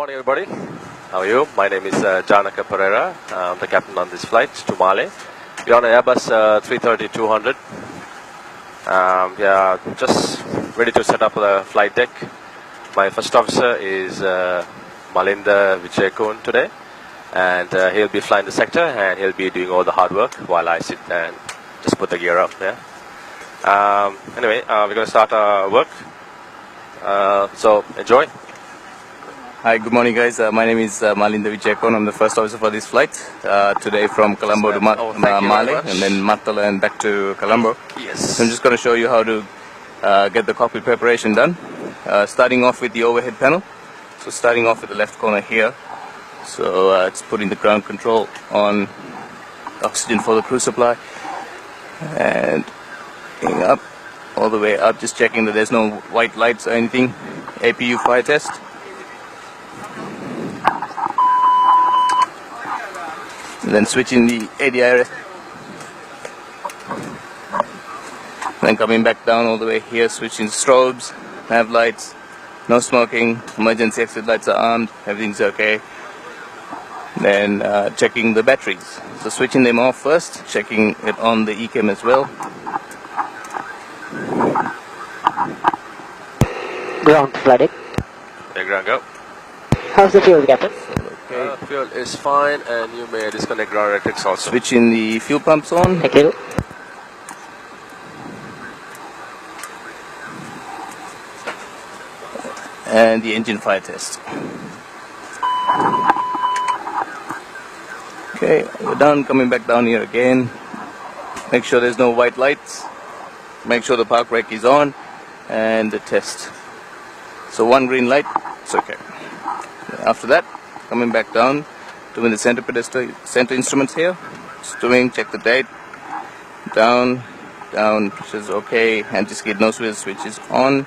Morning, everybody. How are you? My name is Janaka Pereira. I'm the captain on this flight to Mali. We're on an Airbus 330-200. Yeah, just ready to set up the flight deck. My first officer is Malinda Vijayakun today, and he'll be flying the sector, and he'll be doing all the hard work while I sit and just put the gear up. Yeah. Anyway, we're going to start our work. So enjoy. Hi, good morning, guys. My name is Malinda Vijayakun. I'm the first officer for this flight today from Colombo to Mali, and then Matala and back to Colombo. Yes. So I'm just going to show you how to get the cockpit preparation done. Starting off with the overhead panel. So starting off with the left corner here. So it's putting the ground control on, oxygen for the crew supply, and going up all the way up, just checking that there's no white lights or anything. APU fire test. And then switching the ADIRS. Then coming back down all the way here, switching strobes, nav lights, no smoking, emergency exit lights are armed, everything's okay. Then checking the batteries. So switching them off first, checking it on the ECAM as well. Ground flooded. There, ground go. How's the fuel, Captain? Okay. Fuel is fine, and you may disconnect ground electrics also. Switching the fuel pumps on. Thank you. And the engine fire test. Okay, we're done. Coming back down here again. Make sure there's no white lights. Make sure the park brake is on. And the test. So one green light, it's okay. After that, coming back down, doing the center pedestal, center instruments here. Just doing, check the date. Down, which is okay. Anti-skid nose wheel switch is on.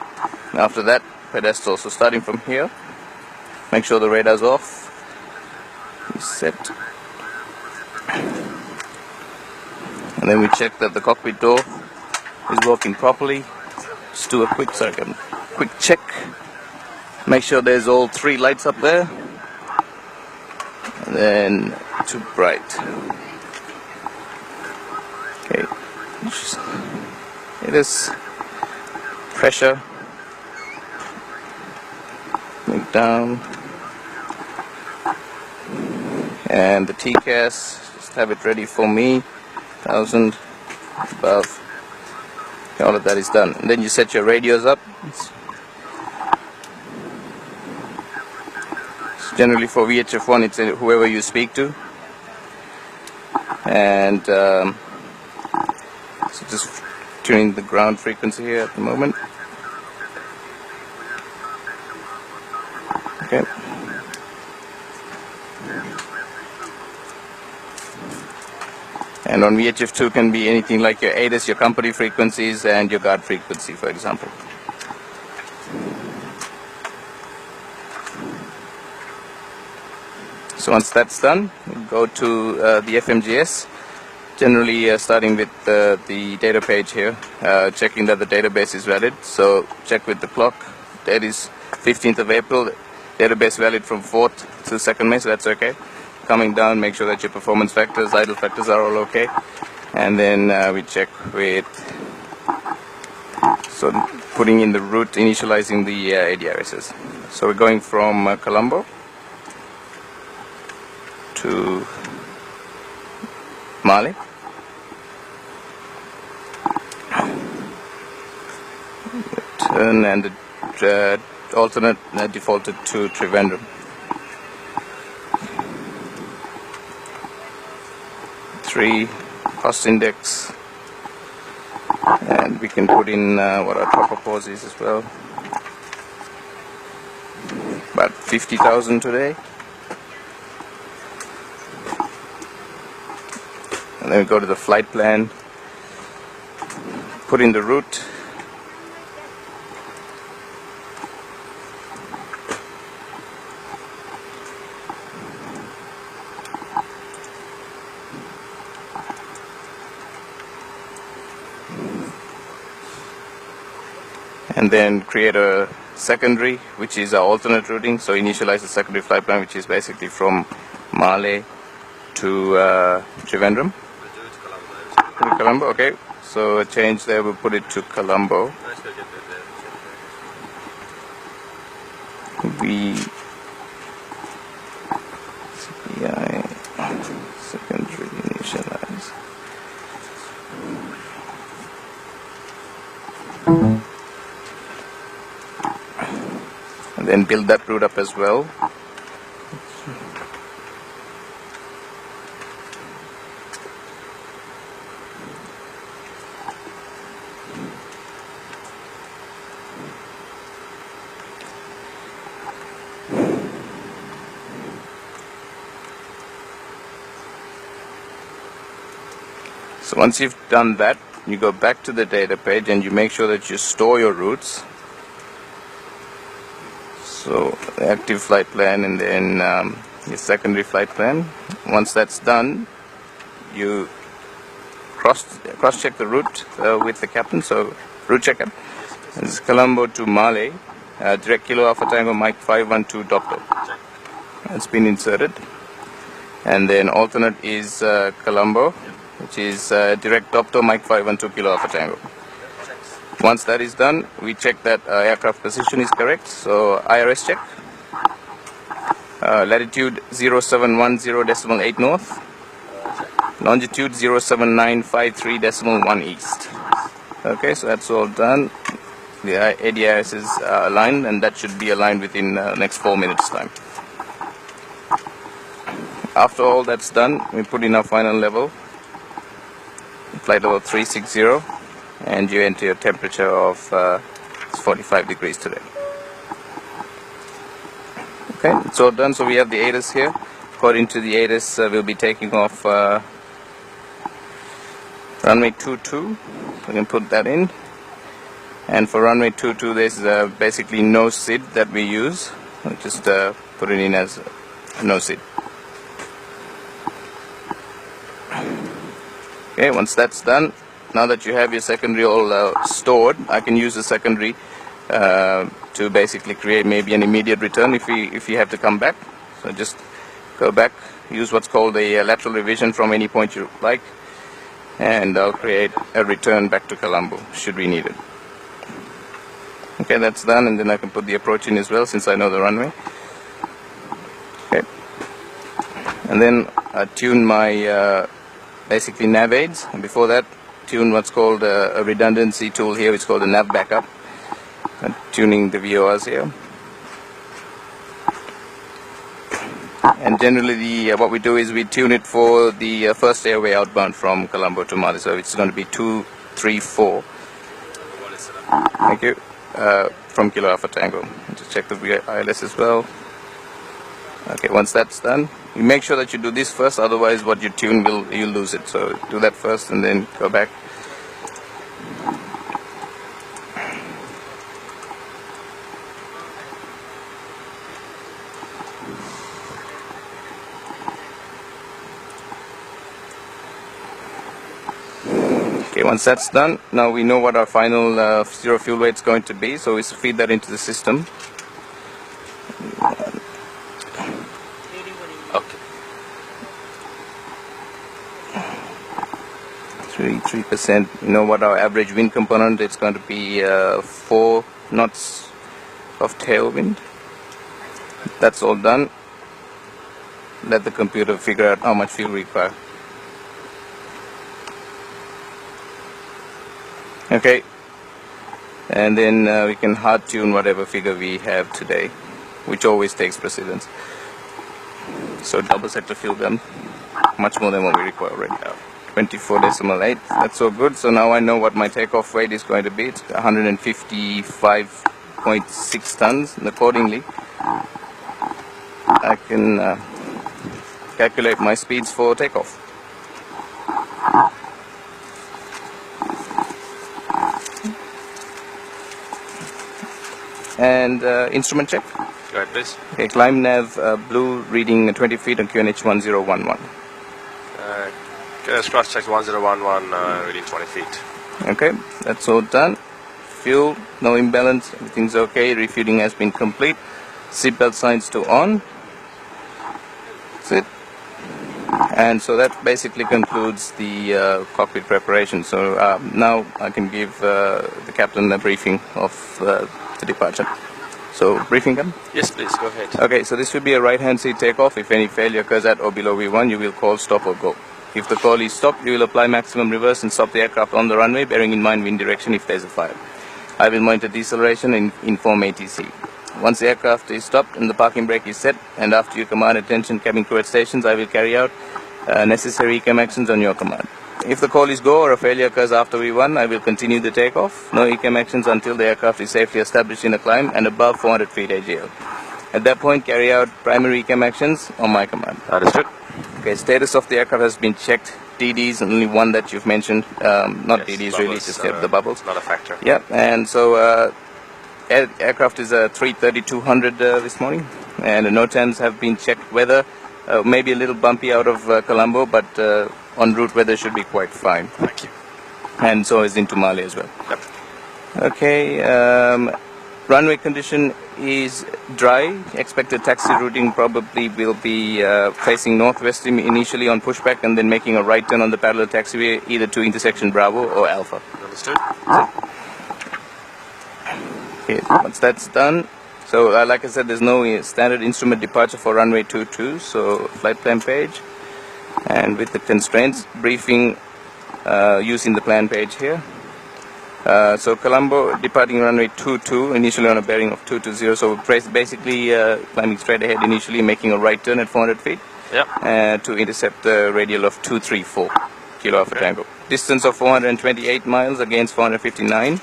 And after that, pedestal. So starting from here, make sure the radar's off. Set. And then we check that the cockpit door is working properly. Just do a quick check. Make sure there's all three lights up there. And then too bright. Okay. It is pressure. Make down. And the TCAS, just have it ready for me. 1000 above. Okay, all of that is done. And then you set your radios up. Generally for VHF1, it's whoever you speak to. And so just tuning the ground frequency here at the moment. Okay. And on VHF2 can be anything like your ADAS, your company frequencies, and your guard frequency, for example. So once that's done, we'll go to the FMGS, generally starting with the data page here, checking that the database is valid. So check with the clock, date is 15th of April, database valid from 4th to 2nd May, so that's okay. Coming down, make sure that your performance factors, idle factors are all okay. And then we check with, so putting in the route, initializing the ADRSs. So we're going from Colombo to Mali. Turn, and the alternate defaulted to Trivandrum. Cost index, and we can put in what our top pause is as well. About 50,000 today. And then we go to the flight plan, put in the route, and then create a secondary, which is our alternate routing. So initialize the secondary flight plan, which is basically from Malé to Trivandrum. Colombo, okay. So a change there, we'll put it to Colombo. CPI secondary initialize. And then build that route up as well. So once you've done that, you go back to the data page and you make sure that you store your routes. So the active flight plan and then your secondary flight plan. Once that's done, you cross-check the route with the captain. So route checker. This is Colombo to Malé, direct Kilo Alpha Tango Mike 512 Doctor. It's been inserted. And then alternate is Colombo, which is direct Doctor Mike 512 Kilo Alpha Tango. Once that is done, we check that aircraft position is correct. So IRS check. Latitude 0710.8 north. Longitude 07953.1 east. Okay, so that's all done. The ADIS is aligned, and that should be aligned within next 4 minutes time. After all that's done, we put in our final level, flight level 360, and you enter your temperature of 45 degrees today. Okay, it's all done. So we have the ATIS here. According to the ATIS, we'll be taking off runway 22. We can put that in. And for runway 22, there's basically no SID that we use. We'll just put it in as no SID. Okay, once that's done, now that you have your secondary all stored, I can use the secondary to basically create maybe an immediate return if you have to come back. So just go back, use what's called a lateral revision from any point you like, and I'll create a return back to Colombo should we need it. Okay, that's done, and then I can put the approach in as well since I know the runway. Okay, and then I tune my basically nav aids, and before that tune what's called a redundancy tool here. It's called a nav backup. Tuning the VORs here, and generally what we do is we tune it for the first airway outbound from Colombo to Maldives. So it's going to be 234. Thank you. From Kilo Alpha Tango. Just check the ILS as well. Okay, once that's done, you make sure that you do this first, otherwise what you tune you'll lose it. So do that first and then go back. Okay, once that's done, now we know what our final zero fuel weight is going to be, so we feed that into the system. Okay. 3%. You know what our average wind component is going to be, 4 knots of tailwind. That's all done. Let the computer figure out how much fuel we require. Okay, and then we can hard tune whatever figure we have today, which always takes precedence. So double sector fuel gun, much more than what we require right now. 24.8, that's so good. So now I know what my takeoff weight is going to be. It's 155.6 tons, and accordingly I can calculate my speeds for takeoff. And instrument check. Go ahead, please. Okay, climb nav blue reading 20 feet on QNH 1011. Let's cross check 1011 reading 20 feet. Okay, that's all done. fuel, no imbalance, everything's okay, refueling has been complete, seatbelt signs to on. That's it. And so that basically concludes the cockpit preparation. So now I can give the captain a briefing of the departure. So briefing him? Yes, please, go ahead. Okay, so this will be a right-hand seat takeoff. If any failure occurs at or below V1, you will call stop or go. If the call is stop, you will apply maximum reverse and stop the aircraft on the runway, bearing in mind wind direction if there is a fire. I will monitor deceleration and inform ATC. Once the aircraft is stopped and the parking brake is set, and after you command attention cabin crew at stations, I will carry out necessary ECAM actions on your command. If the call is go or a failure occurs after V1, I will continue the takeoff. No ECAM actions until the aircraft is safely established in a climb and above 400 feet AGL. At that point, carry out primary ECAM actions on my command. Understood. Okay, status of the aircraft has been checked. DDs, only one that you've mentioned. Not Yes, DDs bubbles, really, just the bubbles. Not a factor. Yeah, and so aircraft is a 330-200 this morning, and the NOTAMs have been checked. Weather maybe a little bumpy out of Colombo, but en route weather should be quite fine. Thank you. And so is into Mali as well. Yep. Okay, runway condition is dry. Expected taxi routing probably will be facing northwest initially on pushback and then making a right turn on the parallel taxiway either to intersection Bravo or Alpha. Understood. Okay, once that's done, so like I said, there's no standard instrument departure for runway 22, so flight plan page, and with the constraints, briefing using the plan page here. So Colombo departing runway 22, initially on a bearing of 220, so basically climbing straight ahead initially, making a right turn at 400 feet to intercept the radial of 234 Kilo Alpha Tango. Distance of 428 miles against 459.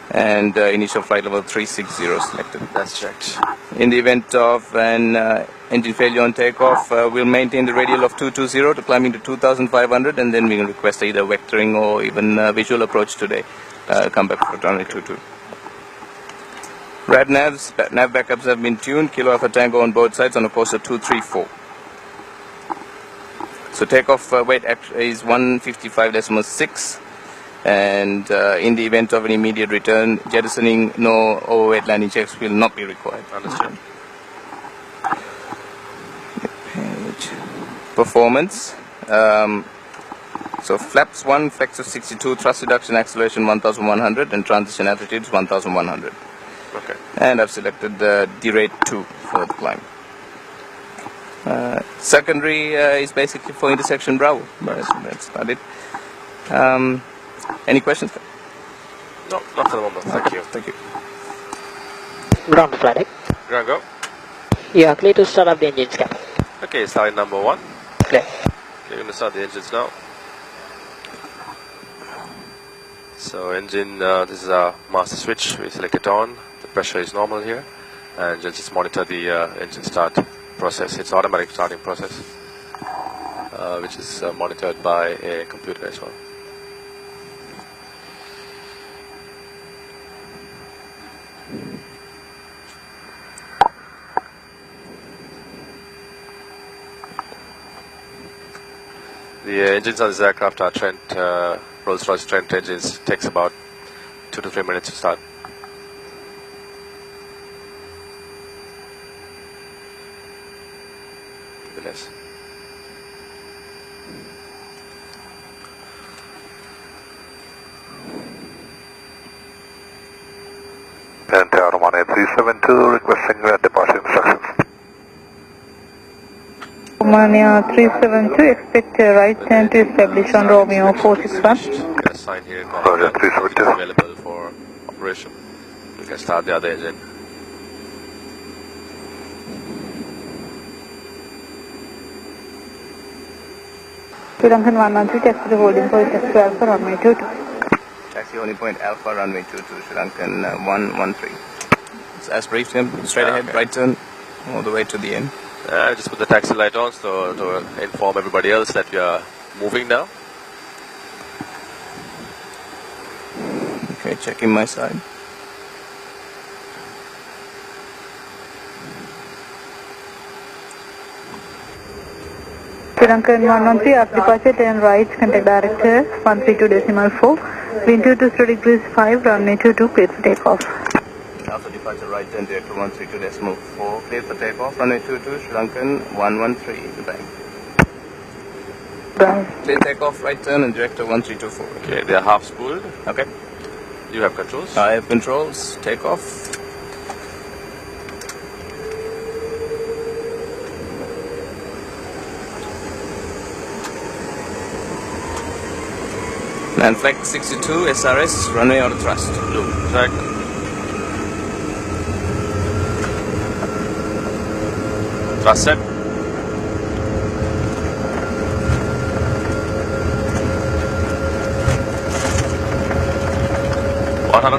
And initial flight level 360 selected. That's checked. In the event of an engine failure on takeoff, we'll maintain the radial of 220 to climbing to 2,500, and then we can request either vectoring or even visual approach today. Come back for runway 22. Rad nav backups have been tuned. Kilo Alpha Tango on both sides on a course of 234. So takeoff weight is 155.6. And in the event of an immediate return, jettisoning, no overweight landing checks will not be required. Understood. Page. Performance. So flaps 1, flex of 62, thrust reduction acceleration 1100, and transition altitude is 1100. Okay. And I've selected derate 2 for the climb. Secondary is basically for intersection Bravo. That's about it. Any questions? No, not for the moment. Thank you. Thank you. Ground to flight deck. Ground go. You are clear to start up the engines, Captain. Okay, starting number 1. Clear. We're going to start the engines now. So engine, this is our master switch. We select it on. The pressure is normal here. And you'll just monitor the engine start process. It's automatic starting process, which is monitored by a computer as well. The engines on this aircraft are Trent, Rolls-Royce Trent engines. Takes about 2 to 3 minutes to start. Less. Tower 18372 requesting departure instructions. Romania 372, expect a right turn to establish on Romeo 461. Get a sign here. Roger, 372. Available for operation. You can start the other engine. Srilankan 113, taxi to holding point taxi Alpha runway 22. Taxi holding point Alpha runway 22, Sri Lankan 113. So as briefed him, straight ahead, right turn, all the way to the end. Just put the taxi light on so to inform everybody else that we are moving now. Okay, checking my side. Sri Lankan 113, after departure turn right, contact director 132.4. Wind 220 degrees 5, runway 22, cleared for takeoff. Alpha departure right turn director 132.4, cleared for takeoff, runway 22, Sri Lankan 113, goodbye. Bye. Clear takeoff, right turn and director 1324. Okay, they are half spooled. Okay. You have controls. I have controls, takeoff. Land flag 62, SRS, runway auto thrust. Blue. Check. Thrust set.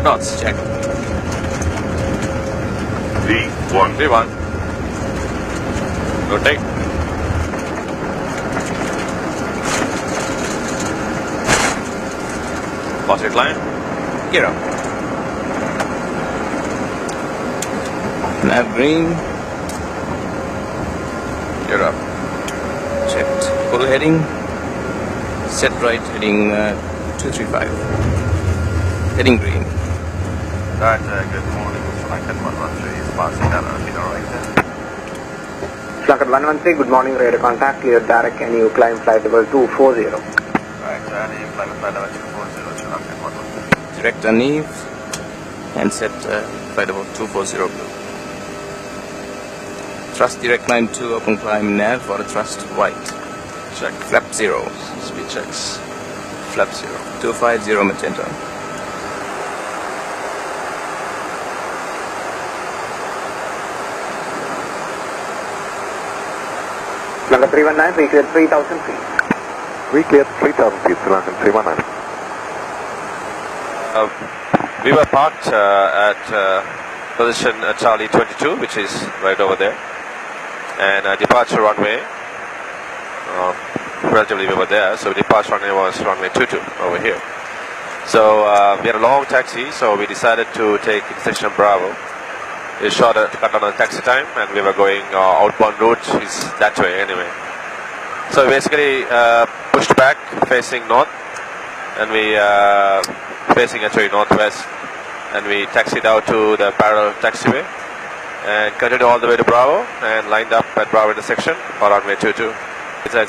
knots. Check. V1. V1. Rotate. Positive line. Gear up. Nav green. Gear up. Checked. Full heading. Set right heading 235. Heading green. Right, good morning. Srilankan 113 is passing down on the right there. Srilankan 113, good morning, radar contact, clear direct, can you climb flight level 240? Right, and you climb flight level 240, Srilankan 113. Direct Neve and set flight level 240 blue. Thrust direct line 2, open climb nav for a thrust right. Check. Flap 0. Speed checks. Flap 0. 250 magenta. Srilankan 319, we cleared 3000 feet. We cleared 3000 feet, Srilankan 319. We were parked at position Charlie 22, which is right over there, and departure runway, relatively we were there, so departure runway was runway 22 over here. So we had a long taxi, so we decided to take intersection Bravo. It's shorter to cut down on taxi time, and we were going outbound route is that way anyway. So we basically pushed back facing north, and we facing actually northwest, and we taxied out to the parallel taxiway and continued all the way to Bravo and lined up at Bravo intersection for runway 22. It's a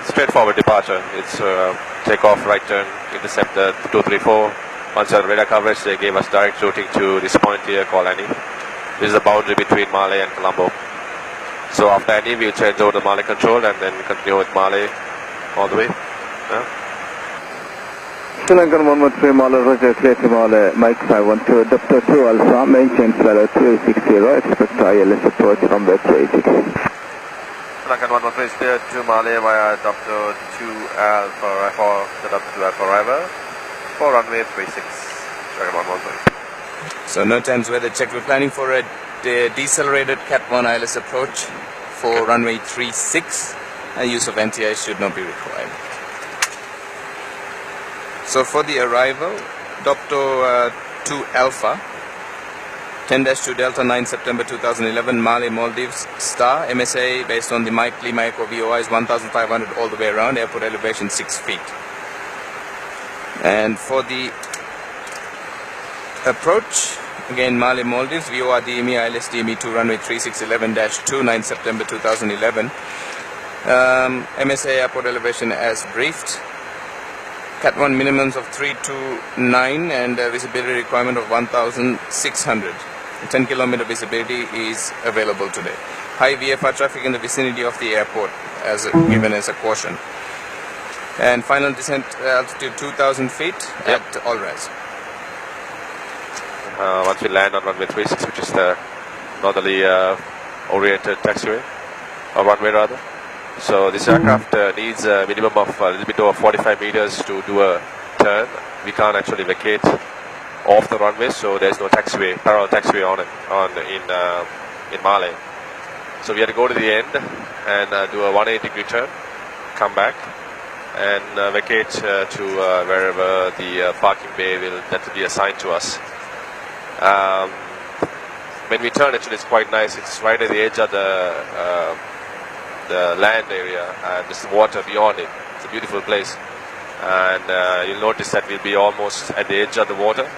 straightforward departure. It's takeoff, right turn, intercept the 234. Once on radar coverage, they gave us direct routing to this point here called Annie. This is the boundary between Male and Colombo. So after Annie, we'll change over to Male control and then continue with Male all the way. Srilankan 113 Male, Roger, clear to Male, Mike 512, Dr. 2 Alpha, maintain flight 260, expect ILS approach from web 286. Srilankan 113 is clear to Male via Dr. 2 Alpha for the Dr. 2 Alpha arrival for runway 36. Srilankan 113. So no times weather check. We're planning for a decelerated Cat 1 ILS approach for runway 36. And use of NTI should not be required. So for the arrival, Dr. 2 Alpha, 10-2 Delta 9 September 2011, Male, Maldives, Star, MSA based on the Mike Lee Micro VOI is 1,500 all the way around, airport elevation 6 feet. And for the approach, again Male, Maldives, VOR DME, ILS DME 2, runway 3611-2, 9 September 2011. MSA airport elevation as briefed. Cat 1 minimums of 329 and visibility requirement of 1,600. 10 kilometer visibility is available today. High VFR traffic in the vicinity of the airport as given as a caution. And final descent altitude 2,000 feet at all-rise. Once we land on runway 36, which is the northerly oriented taxiway, or runway rather. So this aircraft needs a minimum of a little bit over 45 meters to do a turn. We can't actually vacate off the runway, so there's no taxiway, parallel taxiway on it in Male. So we had to go to the end and do a 180-degree turn, come back, and vacate to wherever the parking bay that will be assigned to us. When we turn, actually, it's quite nice. It's right at the edge of the land area, and there's water beyond it. It's a beautiful place. and you'll notice that we'll be almost at the edge of the water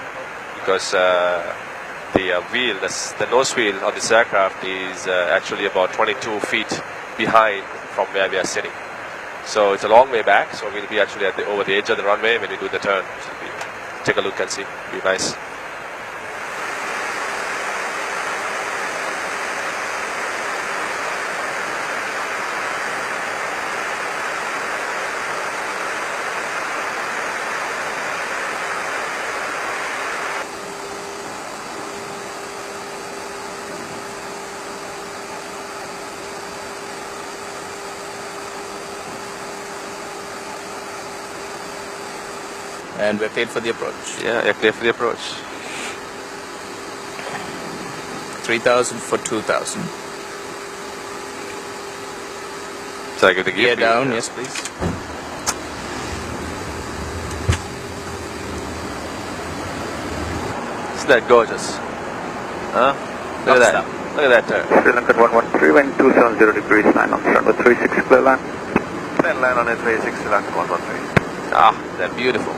because the wheel, the nose wheel on this aircraft is actually about 22 feet behind from where we are sitting. So it's a long way back, so we'll be actually over the edge of the runway when we do the turn. So take a look and see. It'll be nice. And we're cleared for the approach. Yeah, you're clear for the approach. 3,000 for 2,000. So I give the gear Gear down, yes please. Isn't that gorgeous? Huh? Look at that. Look at that turn. Srilanka 113, wind 270 degrees, line on runway 36, clear line. Then land on A36, Srilanka 113. Ah, they're beautiful.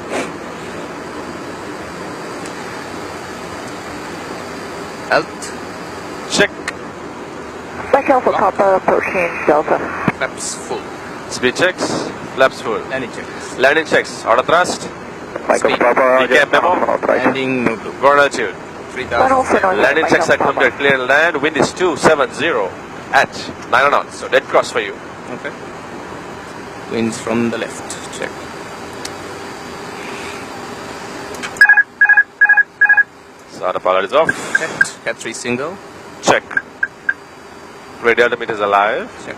Alt. Check. Mike Alpha Papa approaching Delta. Flaps full. Speed checks. Flaps full. Landing checks. Landing checks. Auto thrust. Michael Papa, Decap memo. Landing no blue. Go on altitude. 3,000. Landing checks are complete. Clear and land. Wind is 270 at 9 knots. So dead cross for you. Okay. Winds from the left. Check. So autopilot is off. Cat 3 single. Check. Radio altimeter is alive. Check.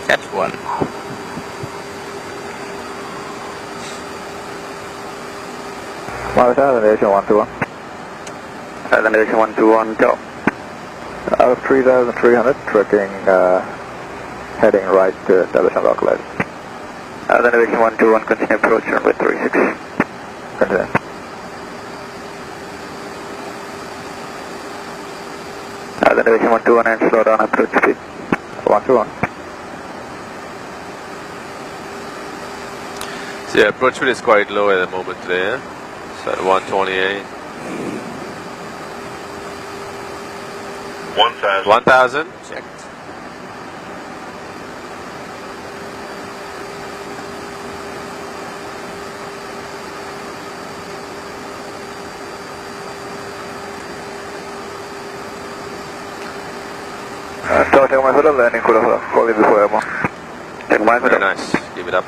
Cat 1. Elevation 121. Elevation 121, go. Out of 3,300, tracking heading right to establish on rock ledge. Elevation 121, continue approach runway 36. Continue. Elevation 121 and slow down approach speed. 121. So yeah, approach speed is quite low at the moment today. Eh? So at 128. 1,000. 1,000. Checked. Starting my hood, landing for the call in before Emma. Take my Very nice. Give it up.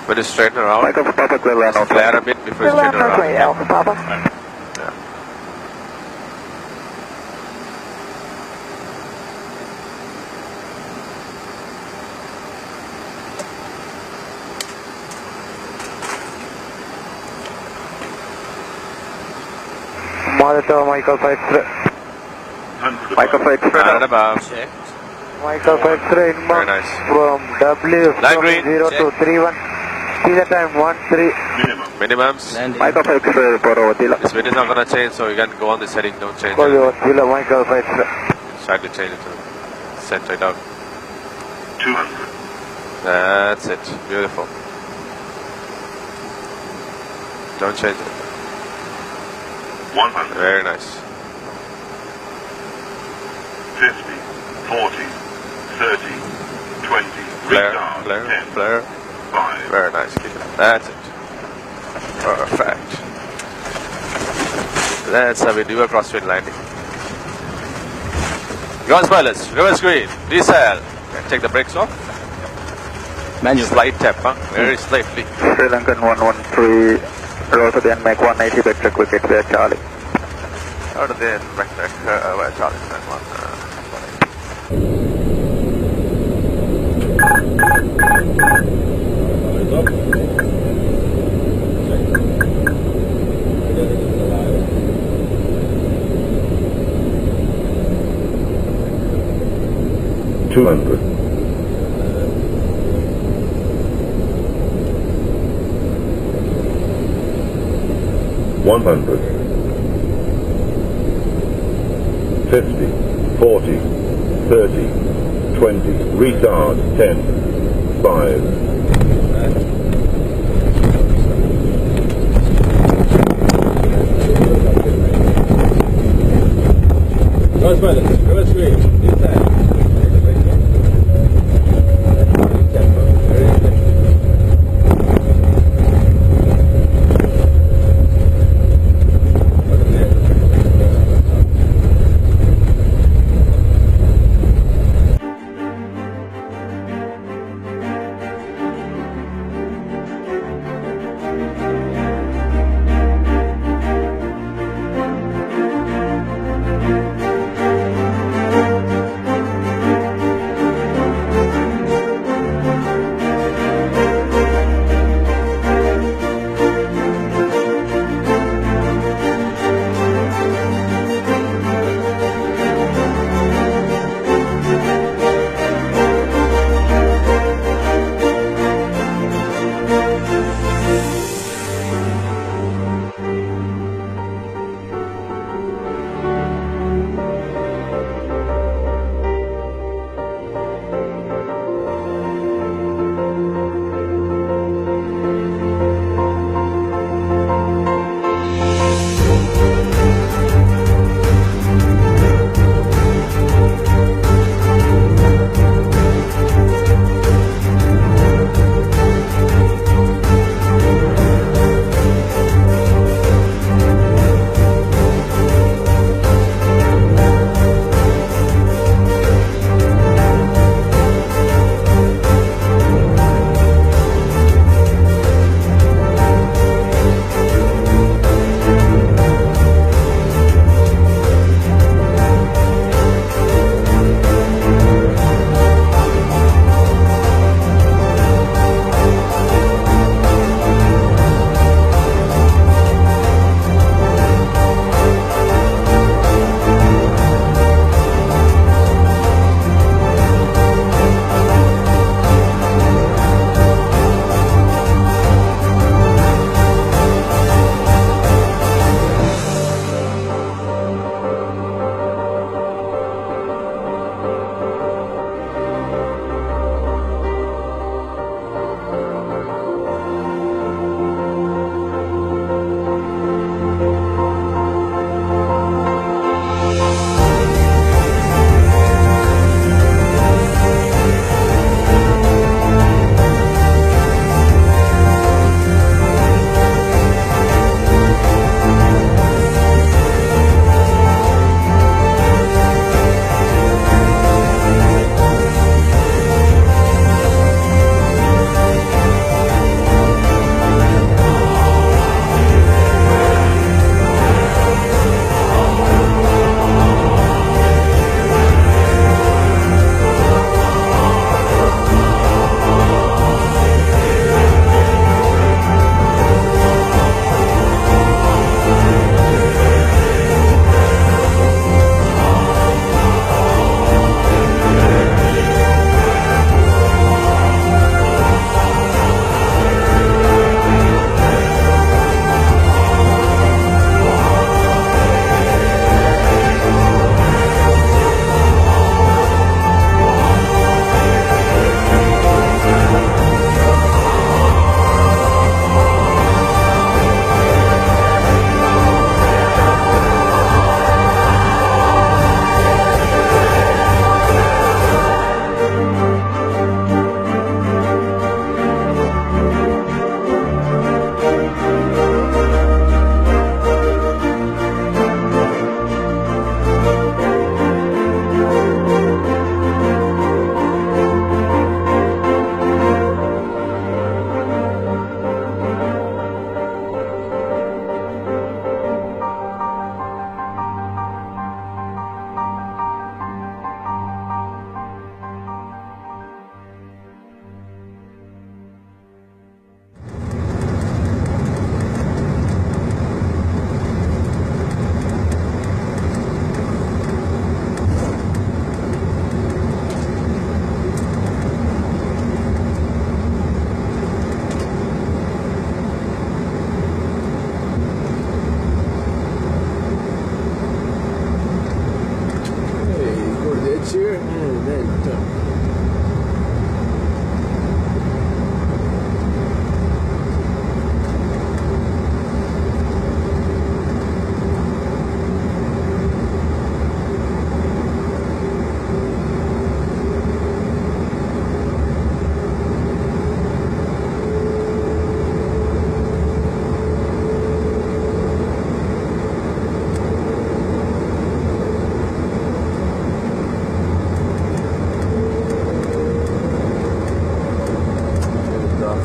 When you straighten around, Michael Papa, clear line out. flare a bit before you Clear line straighten around. runway Alpha Papa. Yeah. Monitor Michael 53. Michael 53. Round and above. Checked. Michael 53 Very inbound nice. from W Line from green. 0 to 31. See the time 13. Minimums. Landing. Michael 53, report over Tila. This wind is not going to change, so you can go on this heading. Don't change Call it. your Tila Michael 53. Try to change it to center it out. 200. That's it. Beautiful. Don't change it. 100. Very nice. 50. 40. 30. 20. Flare, Retard. flare, 10. flare. 5. Very nice. Keep it up. That's it. Perfect. That's how we do a crosswind landing. Guns pilots, reverse green, decel. Okay, take the brakes off. Manual. Slight tap, huh? Very slightly. Sri Lankan 113, roll to the end, make 180, vector quick exit Charlie. Out of there, vector, where Charlie's that one. 200. 100. 50. 40, 30, 20, retard, 10, 5. Reverse wheel,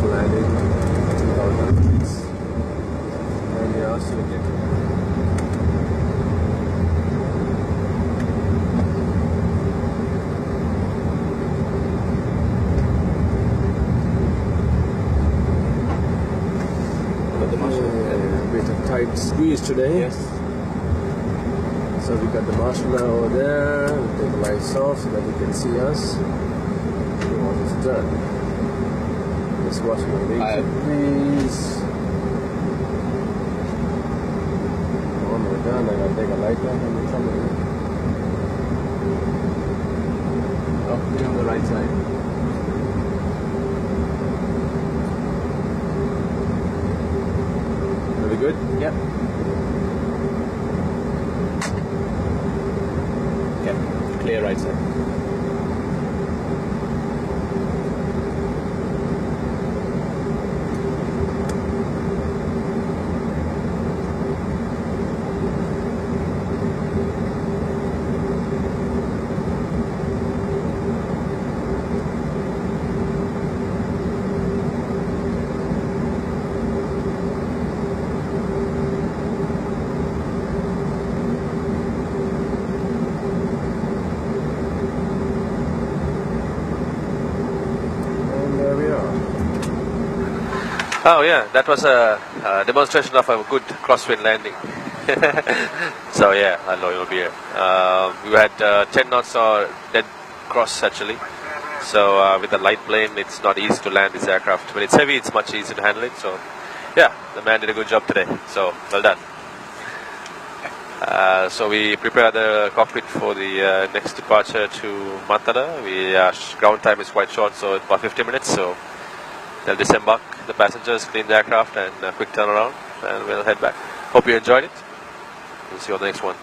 for landing. And yeah, so we get a bit of tight squeeze today. Yes. So we got the marshal over there. We'll take the lights off so that you can see us. We want us to turn. Just watch my vehicle, please. When we're done, I gotta take a light off and come in. Oh, you're on the right side. Are we good? Yep. Okay. Clear right side. Oh yeah, that was a demonstration of a good crosswind landing. So yeah, I know you'll be here. We had 10 knots or dead cross actually. So with a light plane, it's not easy to land this aircraft. When it's heavy, it's much easier to handle it. So yeah, the man did a good job today. So well done. So we prepare the cockpit for the next departure to Mantada. Ground time is quite short, so about 50 minutes. So they'll disembark the passengers, clean the aircraft, and quick turnaround, and we'll head back. Hope you enjoyed it. We'll see you on the next one.